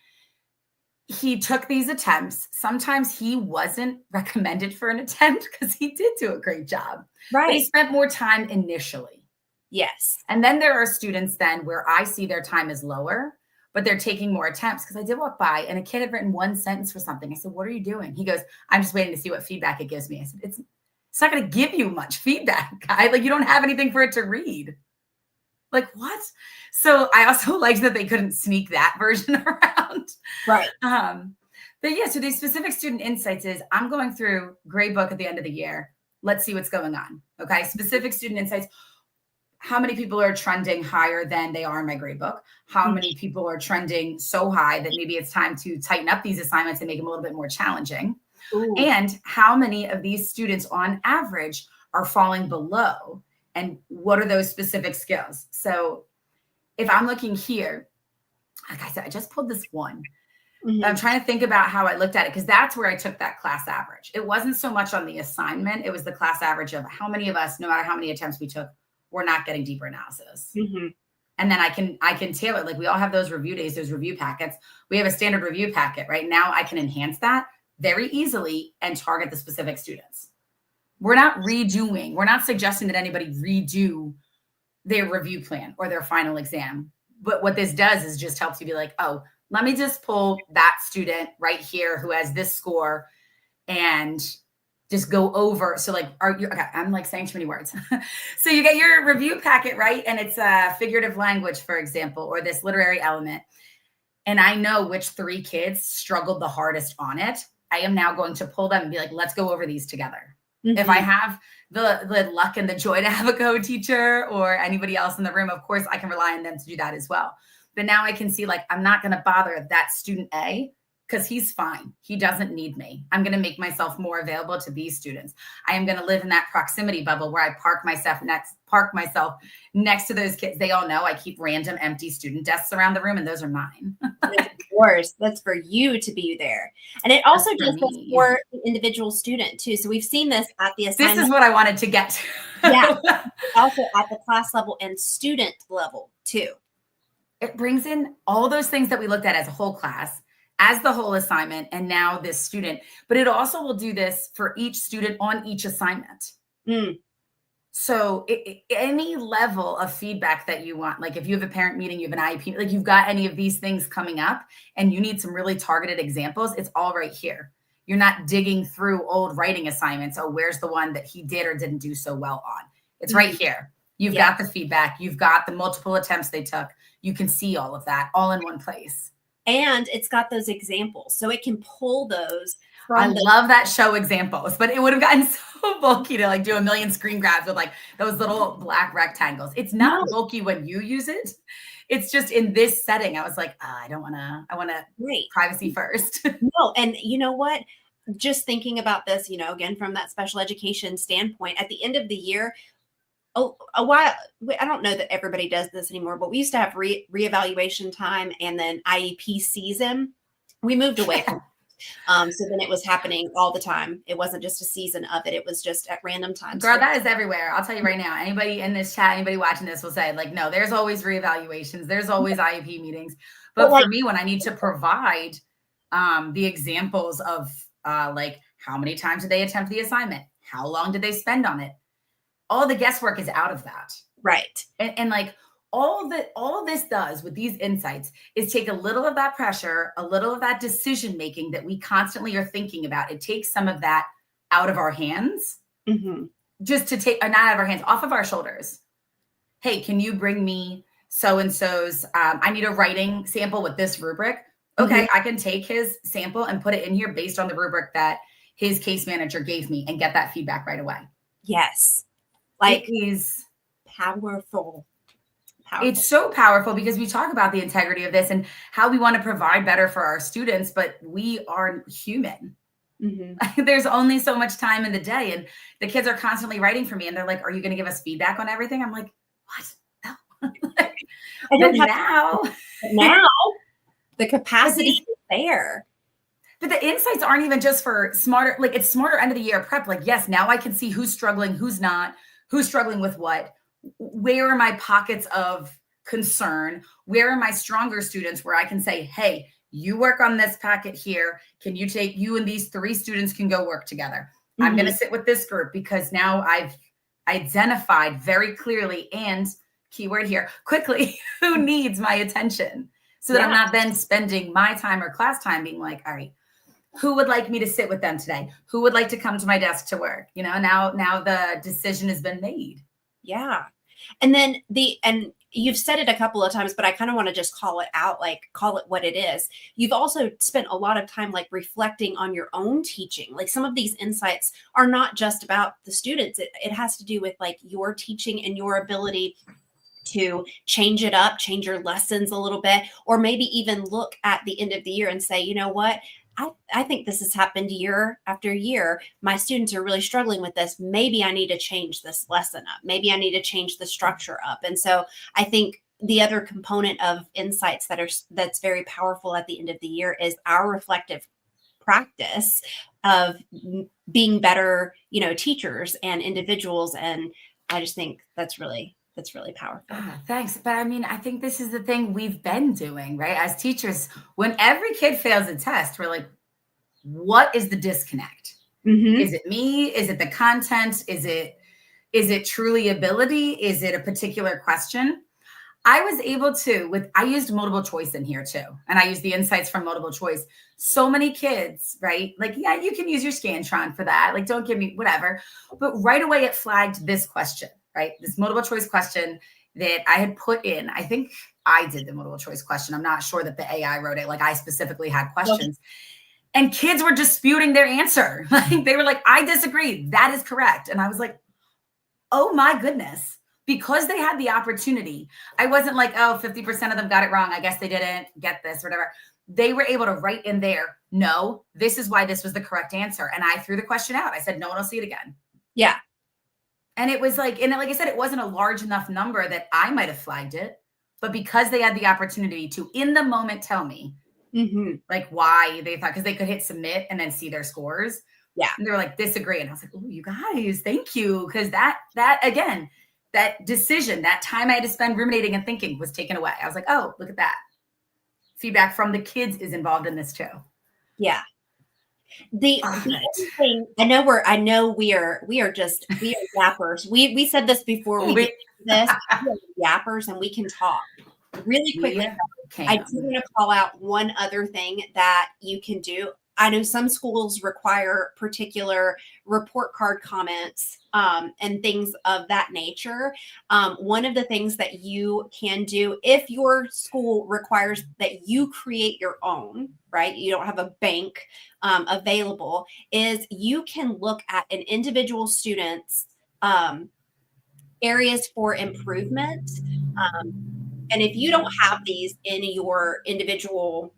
he took these attempts. Sometimes he wasn't recommended for an attempt because he did do a great job. But he Right. spent more time initially. Yes. And then there are students then where I see their time is lower, but they're taking more attempts because I did walk by and a kid had written one sentence for something. I said, "What are you doing?" He goes, "I'm just waiting to see what feedback it gives me." I said, It's not going to give you much feedback, guy. Like you don't have anything for it to read. Like what? So I also liked that they couldn't sneak that version around. Right. But yeah, so these specific student insights is I'm going through grade book at the end of the year. Let's see what's going on. Okay. Specific student insights. How many people are trending higher than they are in my grade book? How many people are trending so high that maybe it's time to tighten up these assignments and make them a little bit more challenging? Ooh. And how many of these students on average are falling below? And what are those specific skills? So if I'm looking here, like I said, I just pulled this one. Mhm. I'm trying to think about how I looked at it because that's where I took that class average. It wasn't so much on the assignment. It was the class average of how many of us, no matter how many attempts we took, we're not getting deeper analysis. Mhm. And then I can tailor, like we all have those review days, those review packets. We have a standard review packet, right? Now I can enhance that very easily and target the specific students. We're not suggesting that anybody redo their review plan or their final exam. But what this does is just helps you be like, oh, let me just pull that student right here who has this score and just go over. So like, okay, I'm like saying too many words. So you get your review packet, right? And it's a figurative language, for example, or this literary element. and I know which 3 kids struggled the hardest on it, I am now going to pull them and be like, let's go over these together. Mm-hmm. If I have the luck and the joy to have a co-teacher or anybody else in the room, of course I can rely on them to do that as well. But now I can see, like, I'm not going to bother that student A because he's fine. He doesn't need me. I'm going to make myself more available to these students. I am going to live in that proximity bubble where I park myself next to those kids. They all know I keep random empty student desks around the room, and those are mine. Of course, that's for you to be there. And it also just goes for the individual student too. So we've seen this at the assignment. This is what I wanted to get to. Yeah. Also at the class level and student level too. It brings in all those things that we looked at as a whole class, as the whole assignment, and now this student. But it also will do this for each student on each assignment. Mm. So any level of feedback that you want, like if you have a parent meeting, you have an IEP, like you've got any of these things coming up and you need some really targeted examples, it's all right here. You're not digging through old writing assignments. Oh, where's the one that he did or didn't do so well on? It's right here. You've got the feedback. You've got the multiple attempts they took. You can see all of that all in one place. And it's got those examples. So it can pull those from I love that show examples, but it would have gotten so bulky to like do a million screen grabs with like those little black rectangles. It's not bulky when you use it. It's just in this setting, I was like, I want to privacy first. No. And you know what? Just thinking about this, you know, again, from that special education standpoint, at the end of the year, a while, I don't know that everybody does this anymore, but we used to have reevaluation time and then IEP season. We moved away from so then it was happening all the time. It wasn't just a season of it. It was just at random times. Girl, that is everywhere. I'll tell you right now, anybody in this chat, anybody watching this will say like, no, there's always reevaluations. There's always IEP meetings. But for me, when I need to provide the examples of like how many times did they attempt the assignment? How long did they spend on it? All the guesswork is out of that. Right. And like all this does with these insights is take a little of that pressure, a little of that decision making that we constantly are thinking about. It takes some of that out of our hands, just to take, not out of our hands, off of our shoulders. Hey, can you bring me so-and-so's, I need a writing sample with this rubric. Okay, I can take his sample and put it in here based on the rubric that his case manager gave me and get that feedback right away. Yes. Like, it is powerful. It's so powerful because we talk about the integrity of this and how we want to provide better for our students, but we are human. There's only so much time in the day, and the kids are constantly writing for me and they're like, are you going to give us feedback on everything? I'm like, what? No. Now the capacity is there. But the insights aren't even just for smarter, like it's smarter end of the year prep. Like, yes, now I can see who's struggling, who's not, who's struggling with what. Where are my pockets of concern? Where are my stronger students where I can say, hey, you work on this packet here. Can you take, you and these 3 students can go work together. I'm going to sit with this group because now I've identified very clearly and keyword here, quickly, who needs my attention so that I'm not then spending my time or class time being like, all right, who would like me to sit with them today? Who would like to come to my desk to work? You know, now the decision has been made. Yeah. And then and you've said it a couple of times, but I kind of want to just call it out, like call it what it is. You've also spent a lot of time like reflecting on your own teaching. Like some of these insights are not just about the students. It has to do with like your teaching and your ability to change it up, change your lessons a little bit, or maybe even look at the end of the year and say, you know what? I think this has happened year after year. My students are really struggling with this. Maybe I need to change this lesson up. Maybe I need to change the structure up. And so I think the other component of insights that's very powerful at the end of the year is our reflective practice of being better, you know, teachers and individuals. And I just think that's really powerful. Thanks. But I mean, I think this is the thing we've been doing, right? As teachers, when every kid fails a test, we're like, what is the disconnect? Is it me? Is it the content? Is it truly ability? Is it a particular question? I was able to, I used multiple choice in here too. And I used the insights from multiple choice. So many kids, right? Like, yeah, you can use your Scantron for that. Like, don't give me whatever. But right away, it flagged this question. Right? This multiple choice question that I had put in. I think I did the multiple choice question. I'm not sure that the AI wrote it. Like I specifically had questions. And kids were disputing their answer. Like they were like, I disagree. That is correct. And I was like, oh my goodness. Because they had the opportunity. I wasn't like, oh, 50% of them got it wrong. I guess they didn't get this or whatever. They were able to write in there, no, this is why this was the correct answer. And I threw the question out. I said, no one will see it again. Yeah. And it was like, and like I said, it wasn't a large enough number that I might have flagged it. But because they had the opportunity to, in the moment, tell me, like why they thought, because they could hit submit and then see their scores. Yeah. And they were like, disagree. And I was like, oh, you guys, thank you. Because that again, that decision, that time I had to spend ruminating and thinking was taken away. I was like, oh, look at that. Feedback from the kids is involved in this too. Yeah. The thing, I know we are yappers. We said this before we did this. We are yappers and we can talk really quickly. I do want to call out one other thing that you can do. I know some schools require particular report card comments and things of that nature. One of the things that you can do if your school requires that you create your own, right? You don't have a bank available, is you can look at an individual student's areas for improvement. And if you don't have these in your individual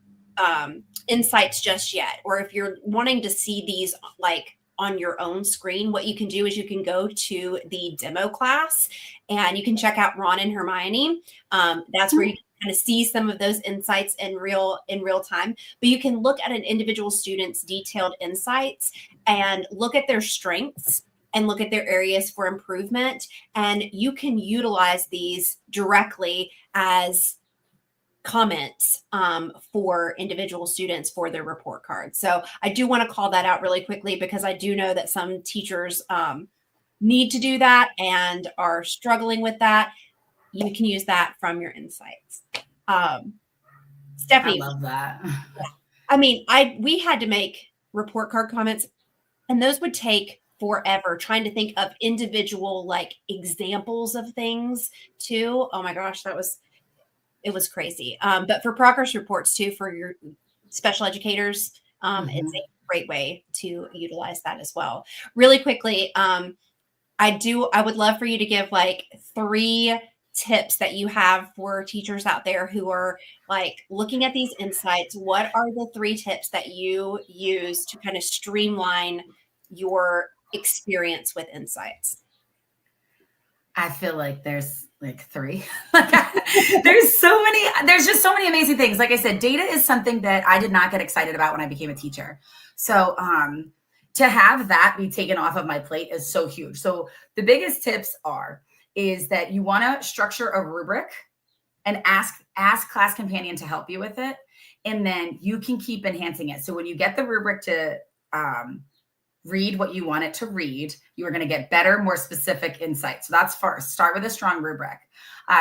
insights just yet, or if you're wanting to see these like on your own screen, what you can do is you can go to the demo class and you can check out Ron and Hermione. That's where you can kind of see some of those insights in real time. But you can look at an individual student's detailed insights and look at their strengths and look at their areas for improvement. And you can utilize these directly as comments for individual students for their report card. So I do want to call that out really quickly because I do know that some teachers need to do that and are struggling with that. You can use that from your insights. Stephanie, I love that. I mean, we had to make report card comments, and those would take forever trying to think of individual like examples of things too. Oh my gosh, it was crazy. But for progress reports too, for your special educators, it's a great way to utilize that as well. Really quickly, I would love for you to give like 3 tips that you have for teachers out there who are like looking at these insights. What are the 3 tips that you use to kind of streamline your experience with insights? I feel like there's like 3. There's just so many amazing things. Like I said, data is something that I did not get excited about when I became a teacher. So to have that be taken off of my plate is so huge. So the biggest tips is that you want to structure a rubric and ask Class Companion to help you with it. And then you can keep enhancing it. So when you get the rubric to read what you want it to read, you are going to get better, more specific insights. So that's first. Start with a strong rubric.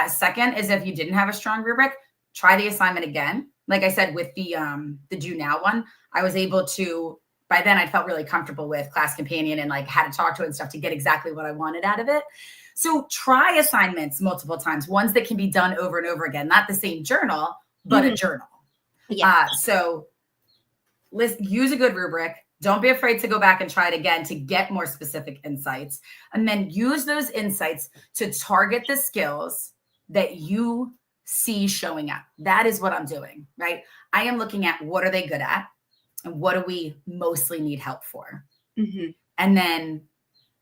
Second is if you didn't have a strong rubric, try the assignment again. Like I said, with the Do Now one, I was able to, by then I felt really comfortable with Class Companion and like had to talk to it and stuff to get exactly what I wanted out of it. So try assignments multiple times, ones that can be done over and over again, not the same journal, but a journal. Yeah. So use a good rubric. Don't be afraid to go back and try it again to get more specific insights. And then use those insights to target the skills that you see showing up. That is what I'm doing, right? I am looking at what are they good at and what do we mostly need help for? And then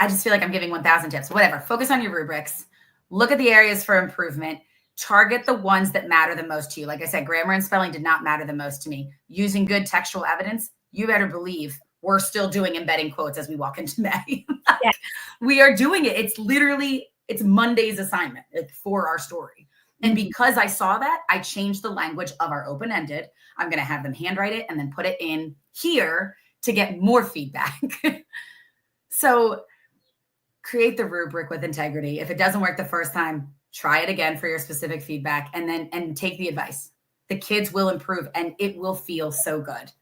I just feel like I'm giving 1,000 tips, whatever. Focus on your rubrics. Look at the areas for improvement. Target the ones that matter the most to you. Like I said, grammar and spelling did not matter the most to me. Using good textual evidence, you better believe we're still doing embedding quotes as we walk into May. We are doing it. It's Monday's assignment for our story. And because I saw that, I changed the language of our open-ended. I'm going to have them handwrite it and then put it in here to get more feedback. So create the rubric with integrity. If it doesn't work the first time, try it again for your specific feedback and take the advice. The kids will improve and it will feel so good.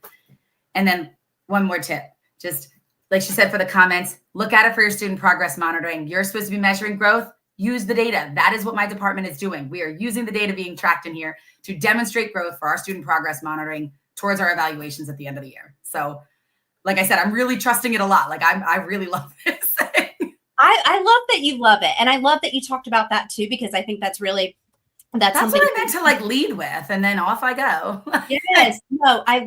And then one more tip, just like she said for the comments, look at it for your student progress monitoring. You're supposed to be measuring growth. use the data. That is what my department is doing. We are using the data being tracked in here to demonstrate growth for our student progress monitoring towards our evaluations at the end of the year. So like I said, I'm really trusting it a lot. Like I really love this. I love that you love it. And I love that you talked about that too, because I think that's really, that's what I meant to like lead with, and then off I go. Yes, no, I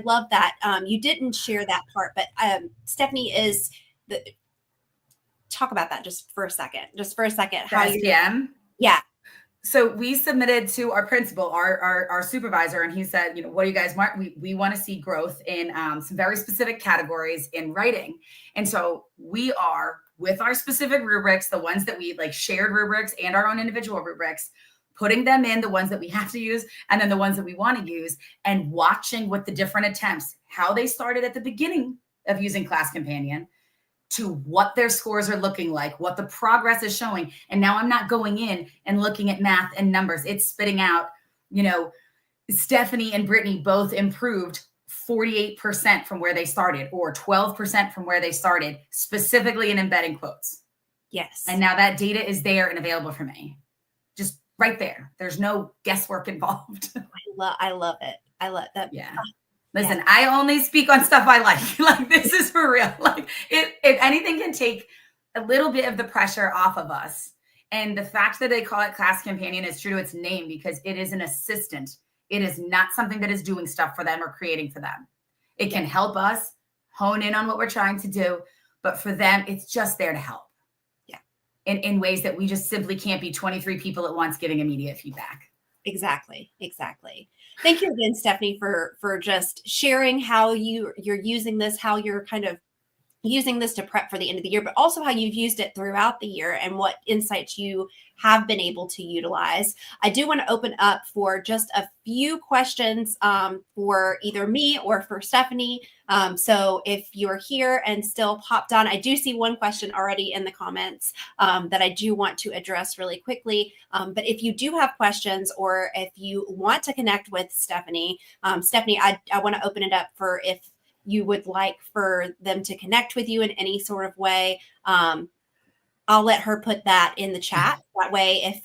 love that. You didn't share that part, but Stephanie is the, talk about that just for a second. How you SPM? Yeah. So we submitted to our principal, our supervisor, and he said, you know, what do you guys want? We want to see growth in some very specific categories in writing. And so we are, with our specific rubrics, the ones that we like shared rubrics and our own individual rubrics, putting them in, the ones that we have to use, and then the ones that we want to use, and watching what the different attempts, how they started at the beginning of using Class Companion to what their scores are looking like, what the progress is showing. And now I'm not going in and looking at math and numbers. It's spitting out, you know, Stephanie and Brittany both improved 48% from where they started, or 12% from where they started, specifically in embedding quotes. Yes. And now that data is there and available for me. Just right there. There's no guesswork involved. I love it. I love that. Yeah. Listen, I only speak on stuff I like. Like, this is for real. Like, if anything can take a little bit of the pressure off of us. And the fact that they call it Class Companion is true to its name, because it is an assistant. It is not something that is doing stuff for them or creating for them. It can help us hone in on what we're trying to do. But for them, it's just there to help. Yeah. In ways that we just simply can't be 23 people at once giving immediate feedback. Exactly. Thank you again, Stephanie, for just sharing how you're using this, how you're kind of using this to prep for the end of the year, but also how you've used it throughout the year and what insights you have been able to utilize. I do want to open up for just a few questions for either me or for Stephanie. So if you're here and still popped on, I do see one question already in the comments that I do want to address really quickly. But if you do have questions, or if you want to connect with Stephanie, I want to open it up for if you would like for them to connect with you in any sort of way. I'll let her put that in the chat. That way, if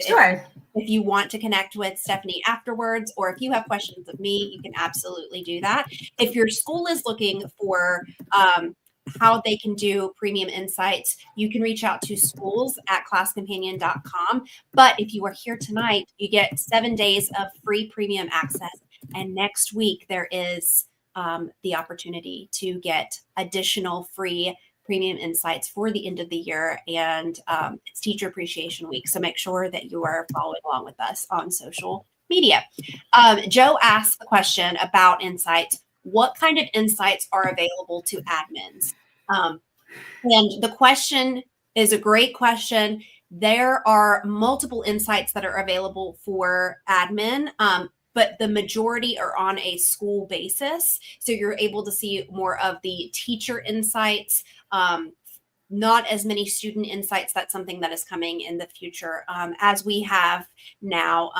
you want to connect with Stephanie afterwards, or if you have questions of me, you can absolutely do that. If your school is looking for how they can do premium insights, you can reach out to schools@classcompanion.com. But if you are here tonight, you get 7 days of free premium access. And next week, there is the opportunity to get additional free premium insights for the end of the year, and it's Teacher Appreciation Week. So make sure that you are following along with us on social media. Joe asked the question about insights. What kind of insights are available to admins? And the question is a great question. There are multiple insights that are available for admin, but the majority are on a school basis. So you're able to see more of the teacher insights, not as many student insights. That's something that is coming in the future, as we have now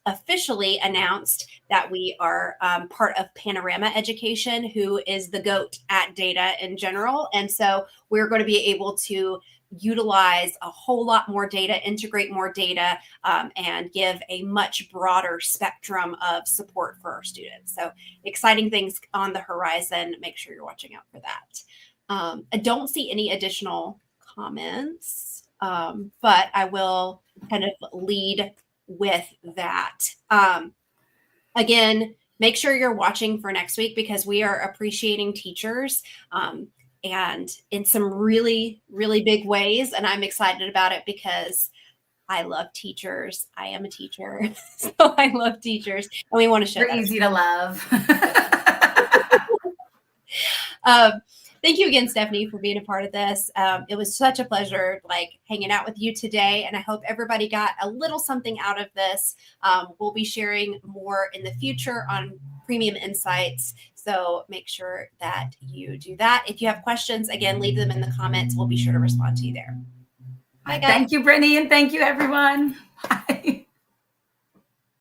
officially announced that we are part of Panorama Education, who is the GOAT at data in general. And so we're going to be able to utilize a whole lot more data, integrate more data, and give a much broader spectrum of support for our students. So exciting things on the horizon. Make sure you're watching out for that. I don't see any additional comments, but I will kind of lead with that. Again, make sure you're watching for next week, because we are appreciating teachers and in some really, really big ways. And I'm excited about it because I love teachers. I am a teacher, so I love teachers, and we want to show They're easy to love. Thank you again, Stephanie, for being a part of this. It was such a pleasure, hanging out with you today, and I hope everybody got a little something out of this. We'll be sharing more in the future on premium insights, so make sure that you do that. If you have questions, again, leave them in the comments. We'll be sure to respond to you there. Bye, guys. Thank you, Brittany, and thank you, everyone.